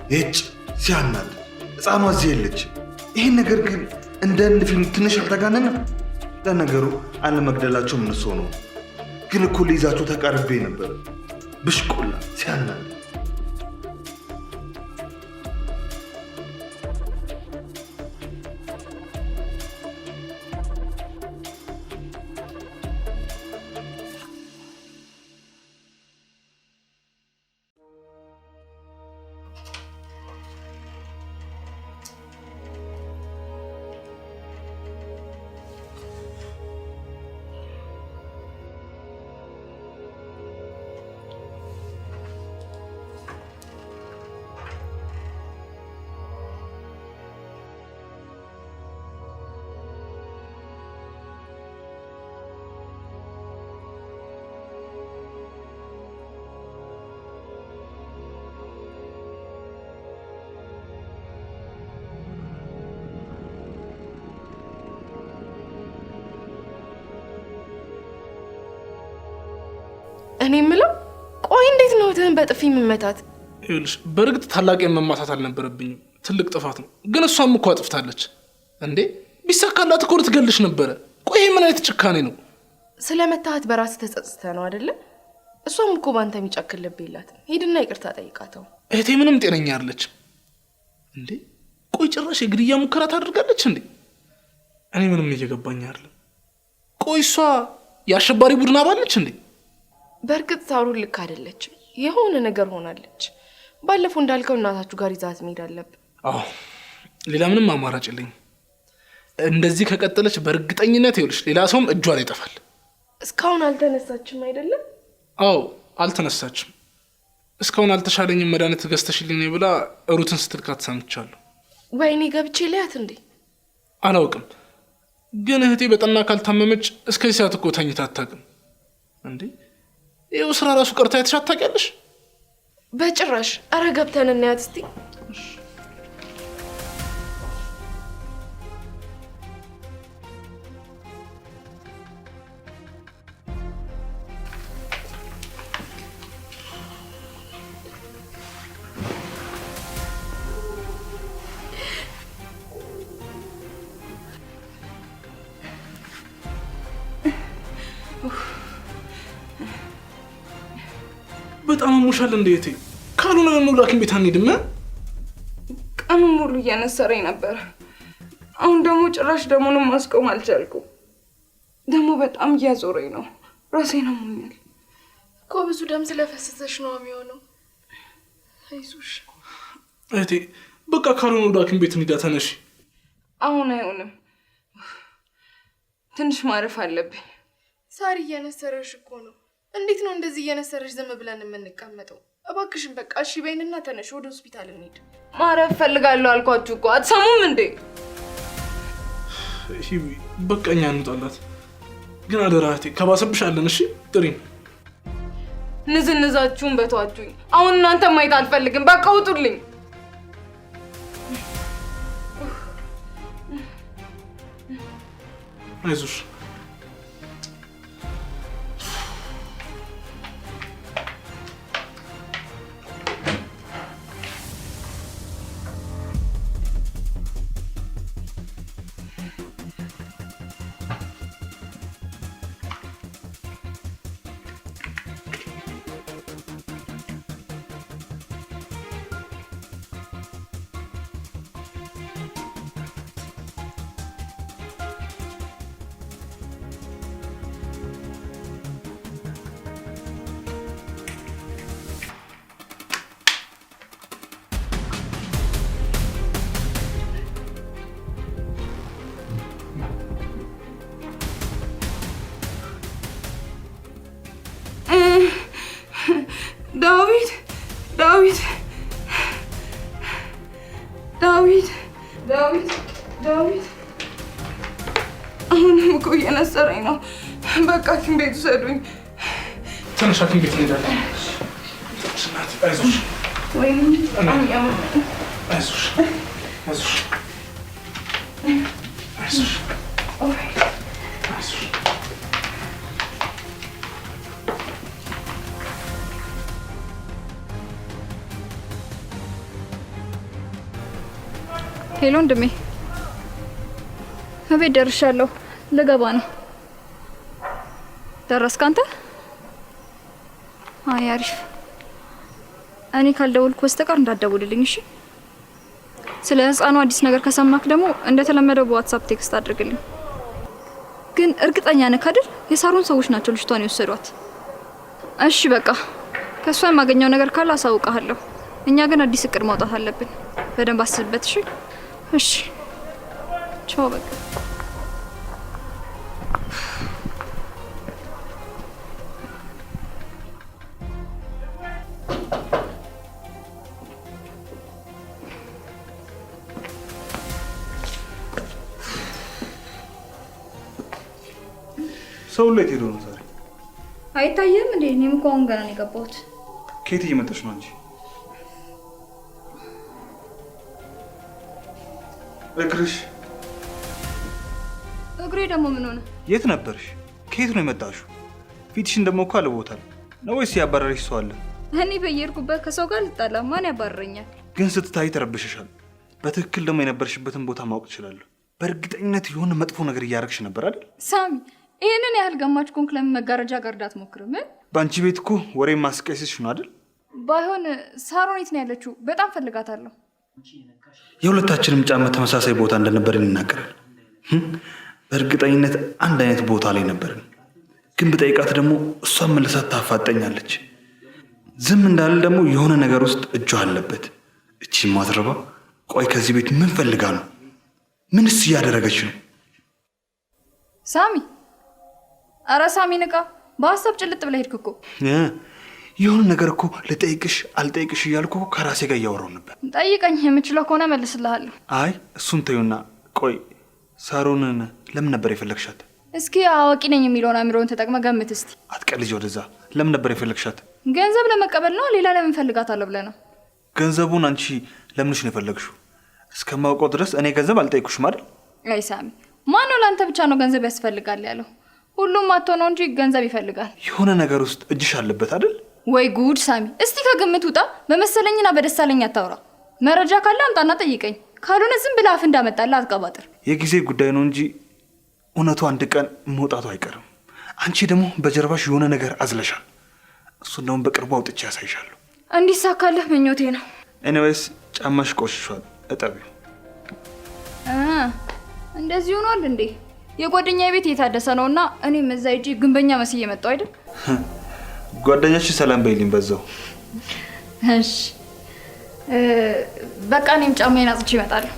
የጭ ሲያናድ ሕፃኗ እዚህ የለች። ይህን ነገር ግን እንደ አንድ ፊልም ትንሽ አልተጋነንም? ለነገሩ አለመግደላቸው ምንስ ሆኖ ግን እኮ ሊይዛቸው ተቃርቤ ነበር። ብሽቆላ ሲያናድ እኔ የምለው ቆይ እንዴት ነው እህትህን በጥፊ መመታት? ይኸውልሽ በእርግጥ ታላቄን መማታት አልነበረብኝም፣ ትልቅ ጥፋት ነው። ግን እሷም እኮ አጥፍታለች እንዴ። ቢሳካላት እኮ ልትገልሽ ነበረ። ቆይ ምን አይነት ጭካኔ ነው? ስለመታሃት በራስ ተጸጽተህ ነው አይደለ? እሷም እኮ ባንተ የሚጨክል ልብ የላትም። ሂድና ይቅርታ ጠይቃተው። እህቴ ምንም ጤነኛ አይደለችም እንዴ። ቆይ ጭራሽ የግድያ ሙከራ ታደርጋለች እንዴ? እኔ ምንም እየገባኝ አይደለም። ቆይ እሷ የአሸባሪ ቡድን አባል ነች እንዴ? በእርግጥ ሳሩን ልክ አይደለችም። የሆነ ነገር ሆናለች። ባለፈው እንዳልከው እናታችሁ ጋር ይዛት መሄድ አለብን። አዎ ሌላ ምንም አማራጭ የለኝም። እንደዚህ ከቀጠለች በእርግጠኝነት ይኸውልሽ ሌላ ሰውም እጇ ላይ ይጠፋል። እስካሁን አልተነሳችም አይደለም? አዎ አልተነሳችም። እስካሁን አልተሻለኝም መድኃኒት ገዝተሽልኝ ብላ ሩትን ስትልካት ሰምቻለሁ። ወይኔ ገብቼ ልያት እንዴ? አላውቅም፣ ግን እህቴ በጠና ካልታመመች እስከዚህ ሰዓት እኮ ተኝታ አታውቅም እንዴ። ይኸው ስራ ራሱ ቀርታ አይተሻት ታውቂያለሽ? በጭራሽ። አረ ገብተን እናያት እስቲ። በጣም ሙሻል እንዴት ካልሆነ ነው ሐኪም ቤት አንሄድም? ቀኑን ሙሉ እያነሰረኝ ነበር። አሁን ደግሞ ጭራሽ ደሙንም ማስቆም አልቻልኩም። ደግሞ በጣም እያዞረኝ ነው። ራሴን አሞኛል እኮ። ብዙ ደም ስለፈሰሰሽ ነው የሚሆነው። አይዞሽ እህቴ። በቃ ካልሆነ ወደ ሐኪም ቤት እንሂዳ። ተነሺ። አሁን አይሆንም። ትንሽ ማረፍ አለብኝ። ሳሪ እየነሰረሽ እኮ ነው። እንዴት ነው እንደዚህ እየነሰረሽ ዝም ብለን የምንቀመጠው? እባክሽን በቃ እሺ በይንና ተነሽ፣ ወደ ሆስፒታል እንሂድ። ማረፍ ፈልጋለሁ አልኳችሁ እኮ አትሰሙም እንዴ? እሺ በቃኛ እንውጣላት። ግን አደራ እህቴ ከባሰብሽ አለን። እሺ ጥሪኝ። ንዝንዛችሁን በተዋችሁኝ። አሁን እናንተ ማየት አልፈልግም። በቃ ውጡልኝ። አይዞሽ። ዳዊት ዳዊት ዳዊት ዳዊት ዳዊት አሁንም እኮ እየነሰረኝ ነው። በቃ ሐኪም ቤት ውሰዱኝ። ትንሽ ሐኪም ቤት እንሄዳለን። አይዞሽ ወይኔ አይዞሽ አይዞሽ አይዞሽ። ሄሎ ወንድሜ፣ እቤት ደርሻለሁ። ልገባ ነው። ደረስክ አንተ? አይ አሪፍ። እኔ ካልደወልኩ በስተቀር እንዳትደውልልኝ እሺ? ስለ ህፃኑ አዲስ ነገር ከሰማክ ደግሞ እንደተለመደው በዋትስአፕ ቴክስት አድርግልኝ። ግን እርግጠኛ ነህ አይደል? የሳሩን ሰዎች ናቸው ልጅቷን የወሰዷት። እሺ በቃ ከሷ የማገኘው ነገር ካለ አሳውቃለሁ። እኛ ግን አዲስ እቅድ ማውጣት አለብን። በደንብ አስብበት እሺ? እሺ ቻው በቃ። ሰው ላይ ሄዶ ነው ዛሬ? አይታየም እንዴ? እኔም እኮ አሁን ገና ነው የገባሁት። ከየት እየመጣሽ ነው አንቺ? እግሬ ደግሞ ምን ሆነ? የት ነበርሽ? ከየት ነው የመጣሽው? ፊትሽን ደግሞ እኮ አልቦታል ነው ወይስ ያባረረሽ ሰው አለ? እኔ በየሄድኩበት ከሰው ጋር ልጣላ ማን ያባረረኛል? ግን ስትታይ ተረብሸሻል። በትክክል ደግሞ የነበርሽበትን ቦታ ማወቅ እችላለሁ። በእርግጠኝነት የሆነ መጥፎ ነገር እያደረግሽ ነበር አይደል? ሳሚ ይሄንን ያህል ገማች ኮንክ ለምን መጋረጃ ጋር እንዳትሞክርም? በአንቺ ቤት እኮ ወሬ ማስቀየስሽ ነው አይደል? ባይሆን ሳሮን የት ነው ያለችው? በጣም ፈልጋታለሁ። የሁለታችንም ጫማ ተመሳሳይ ቦታ እንደነበር እንናገራለን። በእርግጠኝነት አንድ አይነት ቦታ ላይ ነበርን። ግን በጠይቃት ደግሞ እሷን መልሳት ታፋጠኛለች። ዝም እንዳለ ደግሞ የሆነ ነገር ውስጥ እጇ አለበት። እቺ ማትረባ ቆይ ከዚህ ቤት ምን ፈልጋ ነው? ምንስ እያደረገች ነው? ሳሚ አረ ሳሚ ንቃ። በሀሳብ ጭልጥ ብለህ ሄድክ እኮ። የሆነ ነገር እኮ ልጠይቅሽ አልጠይቅሽ እያልኩ ከራሴ ጋር እያወራሁ ነበር። ጠይቀኝ፣ የምችለው ከሆነ መልስልሃለሁ። አይ እሱን ተይውና ቆይ ሳሮንን ለምን ነበር የፈለግሻት? እስኪ አዋቂ ነኝ የሚለውን አእምሮውን ተጠቅመህ ገምት እስቲ። አትቀልጂ ወደዛ። ለምን ነበር የፈለግሻት? ገንዘብ ለመቀበል ነው። ሌላ ለምን ፈልጋታለሁ ብለህ ነው? ገንዘቡን አንቺ ለምንሽ ነው የፈለግሽው? እስከማውቀው ድረስ እኔ ገንዘብ አልጠይቁሽም አይደል? አይ ሳሚ፣ ማነው ለአንተ ብቻ ነው ገንዘብ ያስፈልጋል ያለው? ሁሉም አቶ ነው እንጂ ገንዘብ ይፈልጋል። የሆለ ነገር ውስጥ እጅሽ አለበት አይደል? ወይ ጉድ ሳሚ፣ እስቲ ከግምት ውጣ። በመሰለኝና በደሳለኝ አታውራ። መረጃ ካለ አምጣና ጠይቀኝ። ካልሆነ ዝም ብለህ አፍ እንዳመጣልህ አትቀባጥር። የጊዜ ጉዳይ ነው እንጂ እውነቱ አንድ ቀን መውጣቱ አይቀርም። አንቺ ደግሞ በጀርባሽ የሆነ ነገር አዝለሻል። እሱን ደግሞ በቅርቡ አውጥቼ ያሳይሻለሁ። እንዲሳካልህ ምኞቴ ነው። ኤኒዌይስ ጫማሽ ቆሽሿል፣ እጠቢው። እንደዚህ ሆኗል እንዴ? የጓደኛዬ ቤት እየታደሰ ነውና እኔም እዛ ሂጂ ግንበኛ መስዬ መጣሁ አይደል? ጓደኛሽ ሰላም በይልኝ በዛው። እሺ በቃ እኔም ጫማዬን አጽቼ እመጣለሁ።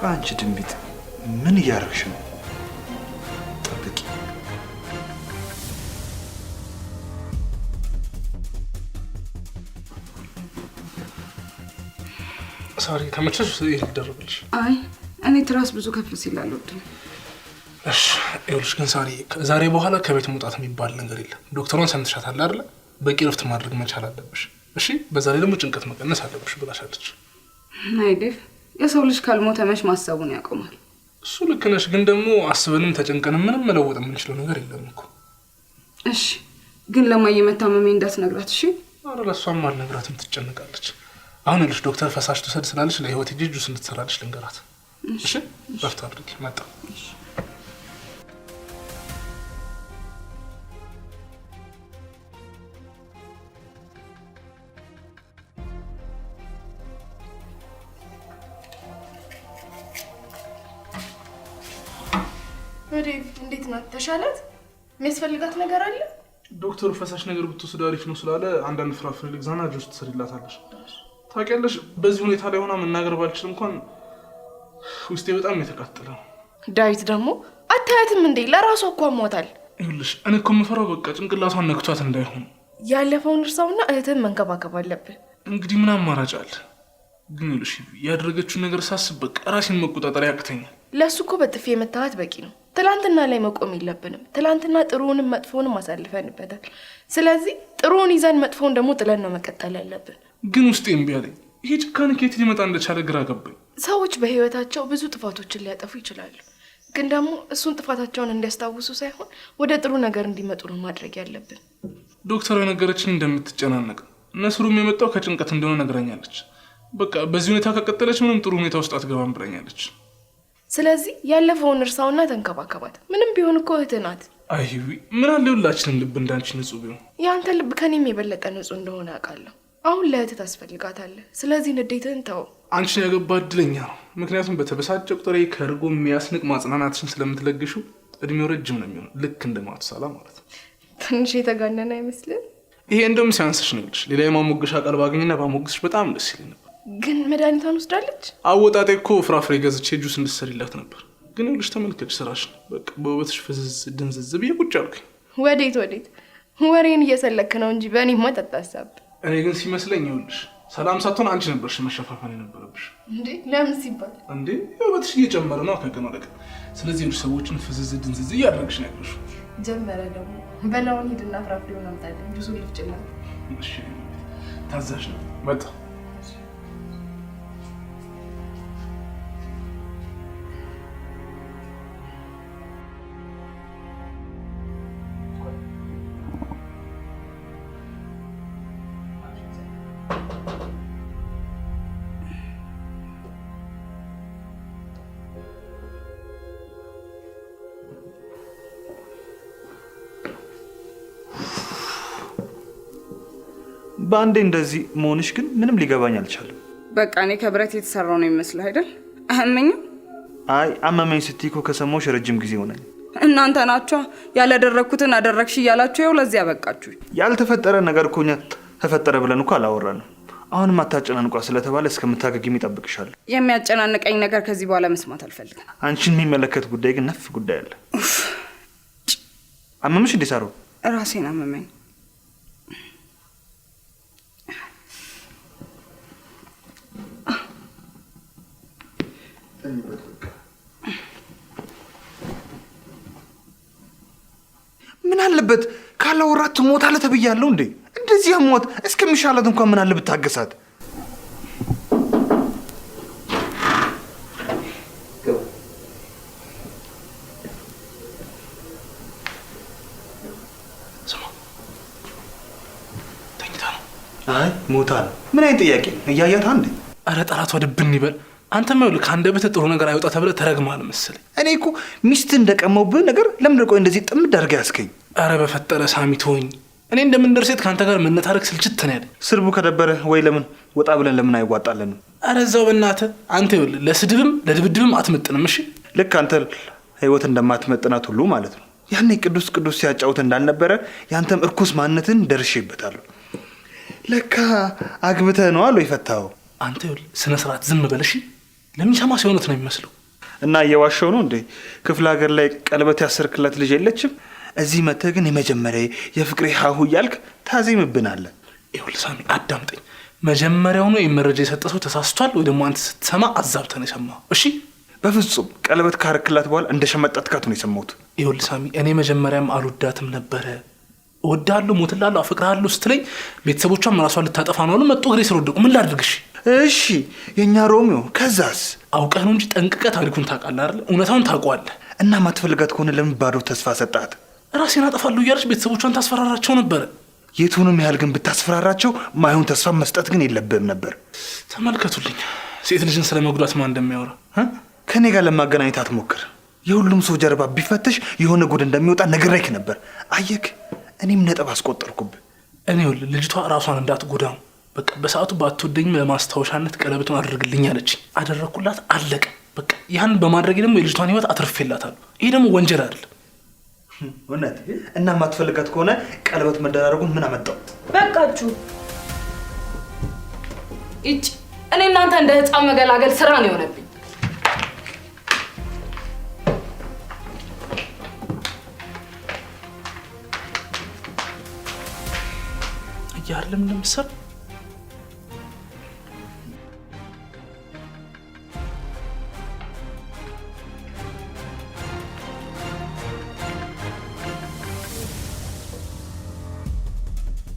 አንቺ ድንቢጥ ምን እያደረግሽ ነው? ጠብቂ። ሳሪ ተመቸሽ? ይሄ ልደረብልሽ? አይ እኔ ትራስ ብዙ ከፍ ሲል አልወድም። እሺ ይኸውልሽ፣ ግን ሳሪ ዛሬ በኋላ ከቤት መውጣት የሚባል ነገር የለም። ዶክተሯን ሰምተሻታል አይደለ? በቂ ረፍት ማድረግ መቻል አለብሽ። እሺ፣ በዛ ላይ ደግሞ ጭንቀት መቀነስ አለብሽ ብላሻለች። አይ ዴቭ፣ የሰው ልጅ ካልሞተ መች ማሰቡን ያቆማል። እሱ ልክ ነሽ፣ ግን ደግሞ አስበንም ተጨንቀንም ምንም መለወጥ የምንችለው ነገር የለም እኮ። እሺ፣ ግን ለማየ መታመሜ እንዳትነግራት እሺ? ኧረ ለእሷም አልነግራትም፣ ትጨነቃለች። አሁን ይኸውልሽ ዶክተር ፈሳሽ ትውሰድ ስላለች ለህይወት ጁስ እንድትሰራልሽ ልንገራት። እሺ፣ ረፍት አድርጊ። መጣ። እንዴት ናት? ተሻላት? የሚያስፈልጋት ነገር አለ? ዶክተሩ ፈሳሽ ነገር ብትወስድ አሪፍ ነው ስላለ አንዳንድ ፍራፍሬ ልግዛና ጁስ ትሰሪላታለሽ። ታውቂያለሽ፣ በዚህ ሁኔታ ላይ ሆና መናገር ባልችል እንኳን ውስጤ በጣም የተቃጠለ ነው። ዳዊት ደግሞ አታያትም እንዴ? ለራሷ እኮ አሟታል። ይኸውልሽ እኔ እኮ የምፈራው በቃ ጭንቅላቷን ነክቷት እንዳይሆን። ያለፈውን እርሳውና እህትን መንከባከብ አለብን። እንግዲህ ምን አማራጭ አለ? ግን ይኸውልሽ ያደረገችውን ነገር ሳስብ በቃ ራሴን መቆጣጠር ያቅተኛል። ለእሱ እኮ በጥፊ የመታሃት በቂ ነው። ትላንትና ላይ መቆም የለብንም። ትላንትና ጥሩውንም መጥፎውንም አሳልፈንበታል። ስለዚህ ጥሩውን ይዘን መጥፎውን ደግሞ ጥለን ነው መቀጠል ያለብን። ግን ውስጤ እምቢ አለኝ። ይሄ ጭካኔ ከየት ሊመጣ እንደቻለ ግራ ገባኝ። ሰዎች በህይወታቸው ብዙ ጥፋቶችን ሊያጠፉ ይችላሉ። ግን ደግሞ እሱን ጥፋታቸውን እንዲያስታውሱ ሳይሆን ወደ ጥሩ ነገር እንዲመጡ ነው ማድረግ ያለብን። ዶክተሩ የነገረችኝ እንደምትጨናነቅ ነስሩም የመጣው ከጭንቀት እንደሆነ ነግራኛለች። በቃ በዚህ ሁኔታ ከቀጠለች ምንም ጥሩ ሁኔታ ውስጥ አትገባም ብላኛለች። ስለዚህ ያለፈውን እርሳውና ተንከባከባት። ምንም ቢሆን እኮ እህትህ ናት። አይዊ ምን አለ ሁላችንም ልብ እንዳንቺ ንጹህ ቢሆን። ያንተ ልብ ከኔም የበለጠ ንጹህ እንደሆነ አውቃለሁ። አሁን ለእህትህ ታስፈልጋታለህ። ስለዚህ ንዴትህን ተው። አንቺን ያገባ እድለኛ ነው። ምክንያቱም በተበሳጨ ቁጥር ከእርጎ የሚያስንቅ ማጽናናትሽን ስለምትለግሹ እድሜው ረጅም ነው የሚሆነው፣ ልክ እንደ ማቱሳላ ማለት ነው። ትንሽ የተጋነነ አይመስልም? ይሄ እንደውም ሲያንስሽ ነው ልሽ። ሌላ የማሞገሻ ቃል ባገኝና ባሞግስሽ በጣም ደስ ይለኝ ነበር። ግን መድኃኒቷን ወስዳለች? አወጣጤ እኮ ፍራፍሬ ገዝቼ ጁስ እንድትሰሪላት ነበር። ግን ይኸውልሽ ተመልከች ስራሽን። በቃ በውበትሽ ፍዝዝ ድንዝዝ ብዬ ቁጭ አልኩኝ። ወዴት ወሬን እየሰለክ ነው እንጂ በእኔ መጠጥ ሀሳብ። እኔ ግን ሲመስለኝ ይኸውልሽ ሰላም ሳትሆን አንቺ ነበርሽ መሸፋፈን የነበረብሽ። እንዴ ለምን ሲባል? እንዴ ውበትሽ እየጨመረ ነው ከቀን ወደ ቀን። ስለዚህ ይኸውልሽ ሰዎችን ፍዝዝ ድንዝዝ እያደረግሽ ነው ያለሽው። ጀመረ ደግሞ። በላውን ሂድና ፍራፍሬውን አምጣልኝ፣ ጁሱን ልፍጭልኝ። እሺ ታዛዥ ነው። መጣ በአንዴ እንደዚህ መሆንሽ ግን ምንም ሊገባኝ አልቻለም። በቃ እኔ ከብረት የተሰራው ነው የሚመስልህ አይደል? አመመኝ። አይ አመመኝ ስትይ እኮ ከሰማሁሽ ረጅም ጊዜ ሆነኝ። እናንተ ናችሁ ያላደረኩትን አደረግሽ እያላችሁ ይኸው ለዚህ ያበቃችሁ። ያልተፈጠረ ነገር እኮ እኛ ተፈጠረ ብለን እኮ አላወራንም። አሁንም አታጨናንቋ ስለተባለ እስከምታገግም ይጠብቅሻል። የሚያጨናንቀኝ ነገር ከዚህ በኋላ መስማት አልፈልግም። አንቺን የሚመለከት ጉዳይ ግን ነፍ ጉዳይ አለ። አመመሽ እንዴ ሳሮ? ራሴን አመመኝ። ምን አለበት ካላወራት ትሞታለህ ተብያለሁ እንዴ? እንደዚህ አሟት እስከሚሻላት እንኳን ምን አለበት ታገሳት። አይ ሞታ ነው። ምን አይነት ጥያቄ እያያታ እንዴ? አረ ጠላቷ ድብን ይበል። አንተ ማውል ከአንደበት ጥሩ ነገር አይወጣ ተብለ ተረግማል መሰለኝ። እኔ እኮ ሚስት እንደቀመውብህ ነገር ለምን ቆይ እንደዚህ ጥምድ አድርገህ ያስከኝ? አረ በፈጠረ ሳሚ ተወኝ። እኔ እንደምንደርሴት ካንተ ጋር መነታረክ ስልችት ነው ያለ። ስርቡ ከደበረ ወይ ለምን ወጣ ብለን ለምን አይዋጣለን? አረ እዛው በእናትህ አንተ ይኸውል ለስድብም ለድብድብም አትመጥንም። እሺ ልክ አንተ ህይወት እንደማትመጥናት ሁሉ ማለት ነው። ያኔ ቅዱስ ሲያጫውት እንዳልነበረ ያንተም እርኩስ ማንነትን ደርሼበታለሁ። ለካ አግብተህ ነው አሉ ይፈታው። አንተ ይኸውል ስነ ስርዓት ዝም በል እሺ። ለሚሰማ ሲሆነት ነው የሚመስለው። እና እየዋሸው ነው እንዴ? ክፍለ ሀገር ላይ ቀለበት ያሰርክላት ልጅ የለችም? እዚህ መተህ ግን የመጀመሪያ የፍቅሬ ሀሁ እያልክ ታዜምብናለህ። ይኸውል ሳሚ አዳምጠኝ። መጀመሪያውኑ የመረጃ የሰጠ ሰው ተሳስቷል ወይ ደግሞ አንተ ስትሰማ አዛብተህ ነው የሰማው። እሺ በፍጹም ቀለበት ካረክላት በኋላ እንደሸመጣትካት ነው የሰማሁት። ይኸውል ሳሚ እኔ መጀመሪያም አልወዳትም ነበረ። እወዳለሁ፣ ሞትላለሁ፣ አፍቅርሃለሁ ስትለኝ ቤተሰቦቿም ራሷን ልታጠፋ ነው አሉ። መጥቶ እግሬ ስር ወደቁ። ምን ላድርግሽ? እሺ የኛ ሮሚዮ ከዛስ? አውቀህ ነው እንጂ ጠንቅቀህ ታሪኩን ታውቃለህ አይደል? እውነታውን ታውቀዋለህ። እና ማትፈልጋት ከሆነ ለምን ባዶ ተስፋ ሰጣት? ራሴን አጠፋለሁ እያለች ቤተሰቦቿን ታስፈራራቸው ነበረ። የቱንም ያህል ግን ብታስፈራራቸው ማይሆን ተስፋ መስጠት ግን የለብህም ነበር። ተመልከቱልኝ ሴት ልጅን ስለ መጉዳት ማን እንደሚያወራ። ከኔ ጋር ለማገናኘት አትሞክር። የሁሉም ሰው ጀርባ ቢፈተሽ የሆነ ጉድ እንደሚወጣ ነግሬክ ነበር። አየክ፣ እኔም ነጥብ አስቆጠርኩብህ። እኔ ልጅቷ ራሷን እንዳትጎዳ ነው። በቃ በሰዓቱ ባትወደኝም ለማስታወሻነት ቀለበቱን አድርግልኝ አለች። አደረኩላት፣ አለቀ በቃ። ያን በማድረግ ደግሞ የልጅቷን ህይወት አትርፌላታለሁ። ይሄ ደግሞ ወንጀል አይደለም። እውነት እና ማትፈልጋት ከሆነ ቀለበት መደራረጉን ምን አመጣው? በቃችሁ። እጭ እኔ እናንተ እንደ ህፃን መገላገል ስራ ነው የሆነብኝ። ያለም ለምሳሌ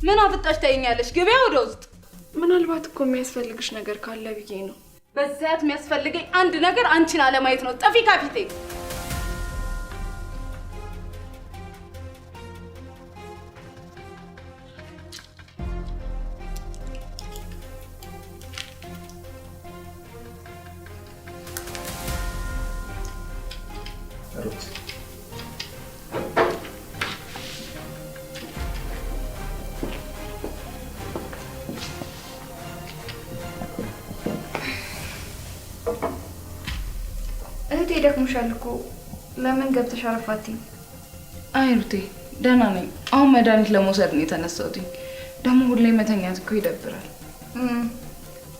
ምን አፍጣሽ ታይኛለሽ? ገበያ ወደ ውስጥ። ምናልባት እኮ የሚያስፈልግሽ ነገር ካለ ብዬ ነው። በዛት የሚያስፈልገኝ አንድ ነገር አንቺን አለማየት ነው። ጠፊ ካፊቴ። ደክሞሻል እኮ ለምን ገብተሽ አረፋቲ? አይ ሩቴ ደህና ነኝ። አሁን መድኃኒት ለመውሰድ ነው የተነሳሁት። ደግሞ ሁሌ መተኛት እኮ ይደብራል።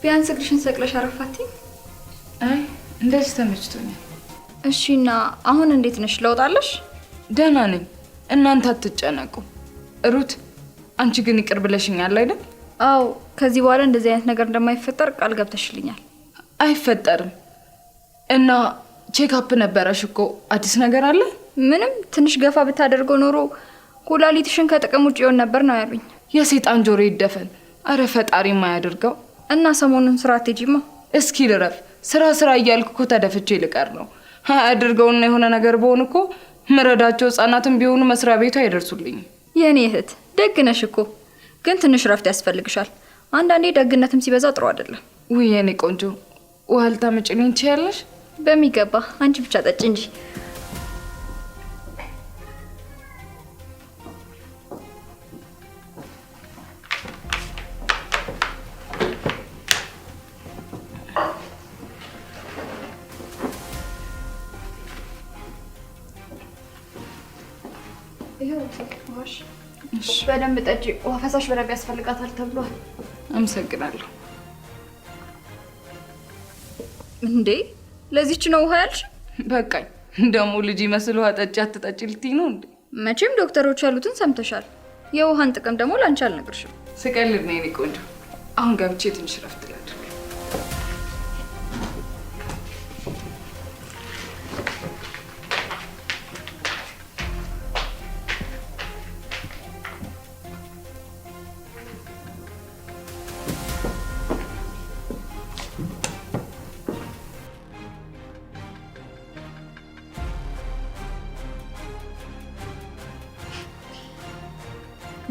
ቢያንስ እግርሽን ሰቅለሽ አረፋቲ? አይ እንደዚህ ተመችቶኛል። እሺ እና አሁን እንዴት ነሽ? ለውጣለሽ? ደህና ነኝ። እናንተ አትጨነቁ። ሩት አንቺ ግን ይቅር ብለሽኛል አይደል? አዎ ከዚህ በኋላ እንደዚህ አይነት ነገር እንደማይፈጠር ቃል ገብተሽልኛል። አይፈጠርም። እና ቼክአፕ ነበረሽ እኮ አዲስ ነገር አለ? ምንም ትንሽ ገፋ ብታደርገው ኖሮ ኩላሊትሽን ከጥቅም ውጭ ይሆን ነበር ነው ያሉኝ። የሰይጣን ጆሮ ይደፈን። አረ ፈጣሪ ማያደርገው። እና ሰሞኑን ስራ አትሄጂማ? እስኪ ልረፍ። ስራ እያልኩ እኮ ተደፍቼ ልቀር ነው። አያድርገውና የሆነ ነገር በሆን እኮ ምረዳቸው ህጻናትን ቢሆኑ መስሪያ ቤቱ አይደርሱልኝም። የኔ እህት ደግ ነሽ እኮ፣ ግን ትንሽ ረፍት ያስፈልግሻል። አንዳንዴ ደግነትም ሲበዛ ጥሩ አይደለም። ውይ የኔ ቆንጆ ውሃ ልታመጪልኝ ትችያለሽ? በሚገባ አንቺ ብቻ ጠጪ እንጂ። በደንብ ጠጪ። ውሃ ፈሳሽ በደንብ ያስፈልጋታል ተብሏል። አመሰግናለሁ። እንዴ ለዚህች ነው ውሃ ያልሽ? በቃኝ። ደግሞ ልጅ ይመስል ውሃ ጠጪ አትጠጪ ልትይ ነው እንዴ? መቼም ዶክተሮች ያሉትን ሰምተሻል። የውሃን ጥቅም ደግሞ ላንቺ አልነግርሽም። ስቀልድ ነው የኔ ቆንጆ። አሁን ገብቼ ትንሽ ረፍት ላድርግ።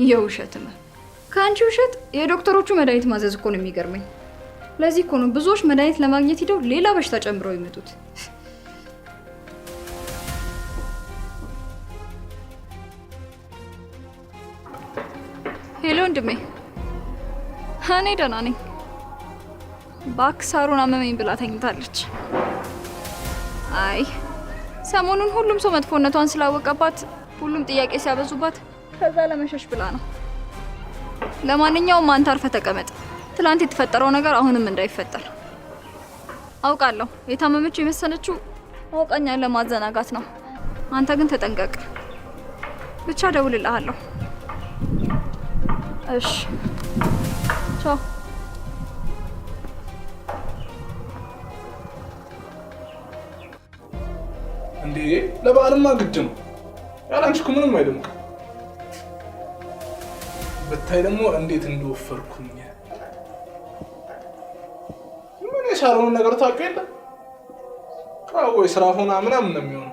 የውሸት ነው። ከአንቺ ውሸት የዶክተሮቹ መድኃኒት ማዘዝ እኮ ነው የሚገርመኝ። ለዚህ እኮ ነው ብዙዎች መድኃኒት ለማግኘት ሄደው ሌላ በሽታ ጨምረው ይመጡት። ሄሎ ወንድሜ። እኔ ደህና ነኝ። እባክህ ሳሩን አመመኝ ብላ ተኝታለች። አይ ሰሞኑን ሁሉም ሰው መጥፎነቷን ስላወቀባት ሁሉም ጥያቄ ሲያበዙባት ከዛ ለመሸሽ ብላ ነው። ለማንኛውም አንተ አርፈህ ተቀመጥ። ትላንት የተፈጠረው ነገር አሁንም እንዳይፈጠር አውቃለሁ። የታመመችው የመሰለችው አውቃኛን ለማዘናጋት ነው። አንተ ግን ተጠንቀቅ። ብቻ ደውልልሃለሁ። እሺ ቻው። እንዴ ለበዓልማ ግድ ነው። ያላንቺ እኮ ምንም አይደምቅም። ብታይ ደግሞ እንዴት እንደወፈርኩኝ። ምን የሳሩን ነገር ታውቂው የለ? ወይ ስራ ሆና ምናምን ነው የሚሆነው።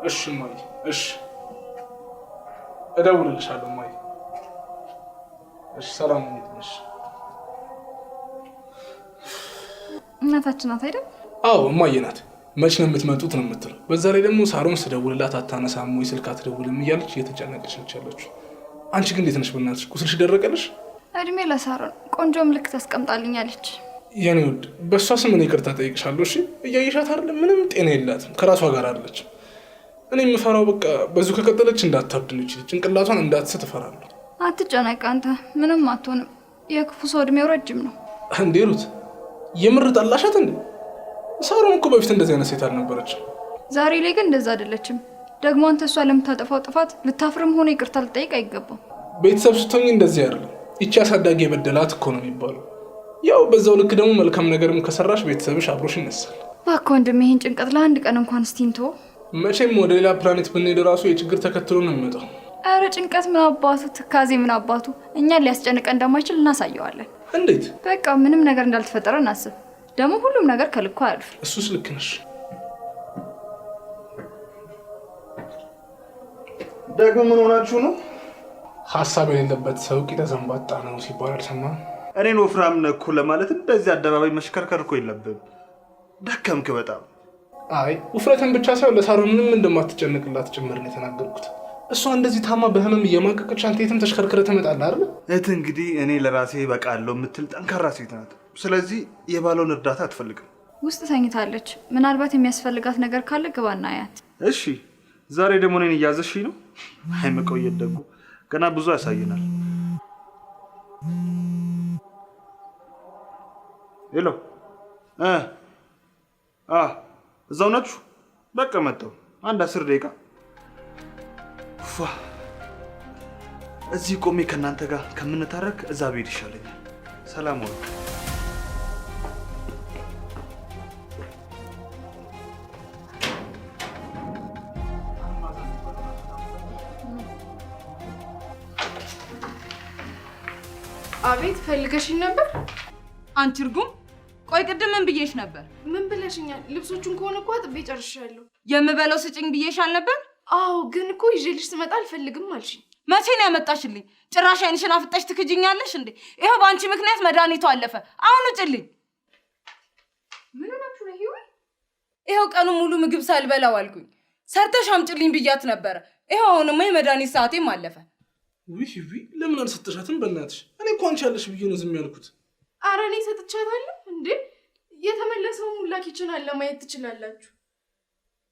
እሺ ማይ፣ እሺ እደውልልሻለሁ ማይ። እሺ ሰላም ነሽ? እናታችን ናት አይደል? አዎ እማዬ ናት። መች ነው የምትመጡት ነው የምትለው። በዛ ላይ ደግሞ ሳሮን ስደውልላት አታነሳም ወይ ስልክ አትደውልም እያለች እየተጨነቀች ነች ያለችው። አንቺ ግን እንዴት ነሽ? በእናትሽ ቁስልሽ ደረቀልሽ? እድሜ ለሳሮን ቆንጆ ምልክት አስቀምጣልኛለች። የኔ ውድ በእሷ ስም እኔ ይቅርታ ጠይቅሻለሁ። እሺ እያየሻት አይደለ? ምንም ጤና የላትም። ከራሷ ጋር አለች። እኔ የምፈራው በቃ በዚሁ ከቀጠለች እንዳታብድ ነው። ይችላል ጭንቅላቷን እንዳትስት እፈራለሁ። አትጨነቅ አንተ፣ ምንም አትሆንም። የክፉ ሰው እድሜው ረጅም ነው። እንዴ ሩት የምር ጠላሻት እንዴ? ሳሮን እኮ በፊት እንደዚህ አይነት ሴት አልነበረችም። ዛሬ ላይ ግን እንደዛ አይደለችም። ደግሞ አንተ እሷ ለምታጠፋው ጥፋት ልታፍርም ሆነ ይቅርታ ልጠይቅ አይገባም። ቤተሰብ ስትሆኝ እንደዚህ አይደለም። ይቺ አሳዳጊ የበደላት እኮ ነው የሚባለው። ያው በዛው ልክ ደግሞ መልካም ነገርም ከሰራሽ ቤተሰብሽ አብሮሽ ይነሳል። እባክህ ወንድሜ ይህን ጭንቀት ለአንድ ቀን እንኳን እስቲ እንተወው። መቼም ወደ ሌላ ፕላኔት ብንሄድ ራሱ የችግር ተከትሎ ነው የሚመጣው። አረ ጭንቀት ምን አባቱ፣ ትካዜ ምን አባቱ፣ እኛን ሊያስጨንቀን እንደማይችል እናሳየዋለን። እንዴት? በቃ ምንም ነገር እንዳልተፈጠረ እናስብ። ደግሞ ሁሉም ነገር ከልኩ አያልፍ። እሱስ ልክ ነሽ። ደግሞ ምን ሆናችሁ ነው? ሀሳብ የሌለበት ሰው ቂጠ ዘንባጣ ነው ሲባል አልሰማህም? እኔን ወፍራም ነህ እኮ ለማለት እንደዚህ አደባባይ መሽከርከር እኮ የለብህም። ደከምክ በጣም። አይ ውፍረትን ብቻ ሳይሆን ለሳሮን ምንም እንደማትጨንቅላት ጭምር ነው የተናገርኩት። እሷ እንደዚህ ታማ በህመም እየማቀቀች አንተ የትም ተሽከርከረ ትመጣለህ አይደል? እህት እንግዲህ እኔ ለራሴ በቃለሁ የምትል ጠንካራ ሴት ናት። ስለዚህ የባለውን እርዳታ አትፈልግም። ውስጥ ተኝታለች። ምናልባት የሚያስፈልጋት ነገር ካለ ግባና አያት። እሺ ዛሬ ደግሞ እኔን እያዘሽኝ ነው? አይ መቆየት ደግሞ ገና ብዙ ያሳየናል። ሄሎ እዛው ናችሁ? በቃ መጣሁ። አንድ 10 ደቂቃ እዚህ ቆሜ ከእናንተ ጋር ከምንታረክ እዛ ብሄድ ይሻለኛል። ሰላም ዋሉ። አቤት ፈልገሽኝ ነበር? አንቺ እርጉም! ቆይ ቅድም ምን ብዬሽ ነበር? ምን ብለሽኛል? ልብሶቹን ከሆነ እኮ አጥቤ ጨርሻለሁ። የምበለው ስጭኝ ብዬሽ አልነበር? አዎ ግን እኮ ይዤልሽ ስመጣ አልፈልግም አልሽኝ። መቼ ነው ያመጣሽልኝ? ጭራሽ አይንሽን አፍጠሽ ትክጅኛለሽ እንዴ? ይኸው በአንቺ ምክንያት መድኃኒቱ አለፈ። አሁን ውጭልኝ። ምን ሆናችሁ ነው? ይኸው ቀኑ ሙሉ ምግብ ሳልበላው አልኩኝ። ሰርተሽ አምጭልኝ ብያት ነበረ። ይኸው አሁንማ የመድኃኒት ሰዓቴም አለፈ። ውይ ለምን አልሰጠሻትም? በእናትሽ እኔ እኮ አንቺ ያለሽ ብዬ ነው ዝም ያልኩት። ኧረ እኔ ሰጥቻታለሁ እንዴ። የተመለሰውን ሙላ ኪችን አለ ማየት ትችላላችሁ።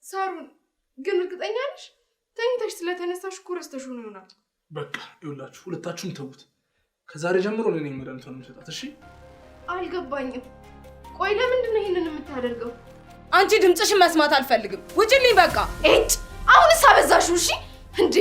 ሳሩን ግን እርግጠኛ ነሽ? ተኝተሽ ስለተነሳሽ እኮ ረስተሽው ነው ይሆናል። በቃ ይኸውላችሁ ሁለታችሁም ተውት። ከዛሬ ጀምሮ እኔ ነኝ መድኃኒቷን የምሰጣት። እሺ? አልገባኝም። ቆይ ለምንድን ነው ይሄንን የምታደርገው? አንቺ ድምፅሽን መስማት አልፈልግም። ውጭልኝ በቃ። እጭ አሁንስ አበዛሽው። እሺ እንዴ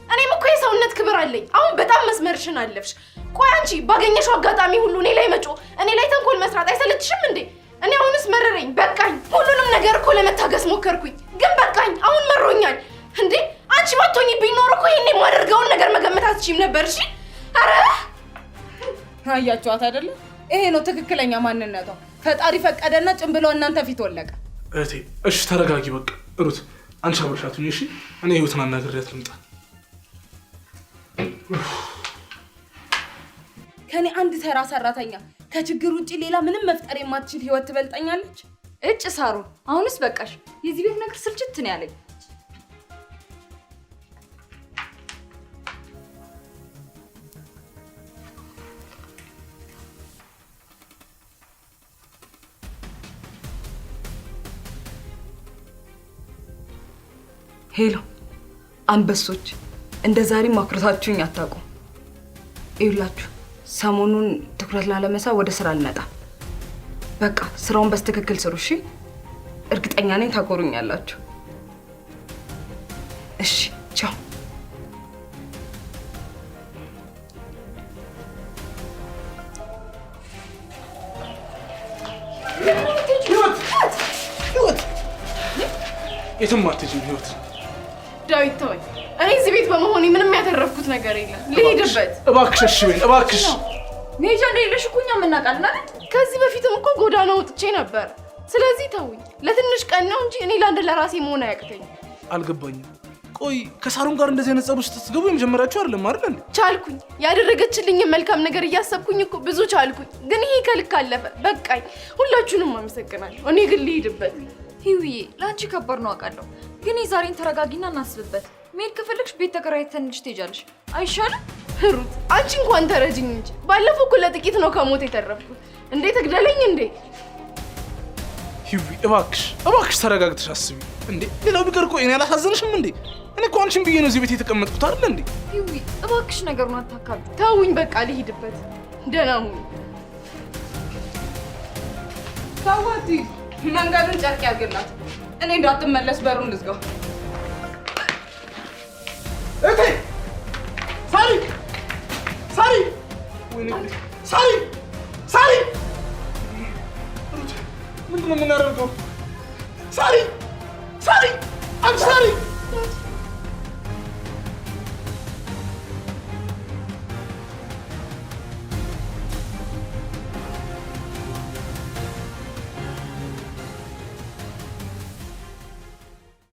እኔም እኮ የሰውነት ክብር አለኝ። አሁን በጣም መስመርሽን አለፍሽ። ቆይ አንቺ ባገኘሽው አጋጣሚ ሁሉ እኔ ላይ መጮ፣ እኔ ላይ ተንኮል መስራት አይሰለችሽም እንዴ? እኔ አሁንስ መረረኝ። በቃኝ። ሁሉንም ነገር እኮ ለመታገስ ሞከርኩኝ፣ ግን በቃኝ። አሁን መሮኛል። እንዴ አንቺ ባትሆኚብኝ ኖር እኮ ይሄን የማደርገውን ነገር መገመት አትችይም ነበር። እሺ አረ አያችኋት አይደለ? ይሄ ነው ትክክለኛ ማንነቷ። ፈጣሪ ፈቀደና ጭንብሎ እናንተ ፊት ወለቀ። እህቴ እሺ ተረጋጊ። በቃ ሩት አንቺ አብረሻቱኝ። እሺ እኔ ህይወትን አናግሬያት ልምጣ። ከኔ አንድ ተራ ሰራተኛ ከችግር ውጪ ሌላ ምንም መፍጠር የማትችል ህይወት ትበልጠኛለች? እጭ ሳሩን አሁንስ በቃሽ። የዚህ ቤት ነገር ስልችት ነው ያለኝ። ሄሎ አንበሶች፣ እንደ ዛሬ ማኩረታችሁኝ አታውቁም። ይኸውላችሁ ሰሞኑን ትኩረት ላለመሳብ ወደ ስራ አልመጣም። በቃ ስራውን በስትክክል ስሩ እሺ? እርግጠኛ ነኝ ታኮሩኛላችሁ። እሺ ቻው። ህይወት የትም አትሄጂም። ህይወት ዳዊት ተወኝ። እኔ እዚህ ቤት በመሆኔ ምንም ያተረፍኩት ነገር የለም። ልሄድበት እባክሽ። እሺ በይኝ እባክሽ። ሜጃ እንደሌለሽ እኮ እኛም እናውቃለን አይደል? ከዚህ በፊትም እኮ ጎዳና ወጥቼ ነበር። ስለዚህ ተውኝ። ለትንሽ ቀን ነው እንጂ እኔ ለአንድ ለራሴ መሆን አያቅተኝም። አልገባኝም። ቆይ ከሳሩን ጋር እንደዚህ አይነት ጸብ ውስጥ ስትገቡ የመጀመሪያችሁ አይደለም አይደል እንዴ? ቻልኩኝ። ያደረገችልኝን መልካም ነገር እያሰብኩኝ እኮ ብዙ ቻልኩኝ። ግን ይሄ ከልክ አለፈ። በቃኝ። ሁላችሁንም አመሰግናለሁ። እኔ ግን ልሄድበት። ሂዊዬ ለአንቺ ከባድ ነው አውቃለሁ፣ ግን የዛሬን ተረጋጊና እናስብበት። መሄድ ከፈለግሽ ቤት ተከራይተን ትሄጃለሽ አይሻልም? ሩት አንቺ እንኳን ተረጅኝ እንጂ ባለፈው እኮ ለጥቂት ነው ከሞት የተረፍኩት። እንዴ ትግደለኝ እንዴ? ሂዊ እባክሽ ተረጋግተሽ አስቢ። እንዴ ሌላው ቢቀር እኮ እኔ አላሳዘንሽም እንዴ? እኔ እኮ አንቺን ብዬ ነው እዚህ ቤት የተቀመጥኩት አይደል እንዴ? ሂዊ እባክሽ ነገሩን አታካብዱ። ተውኝ በቃ ልሂድበት። ደህና ሁኚ። ታዋቲ መንገዱን ጨርቅ ያርግላት። እኔ እንዳትመለስ በሩን ልዝጋው። እቴ ሳሪ ወይኔ ሳሪ ምንድን ነው የምናደርገው? ሳሪ አንቺ ሳሪ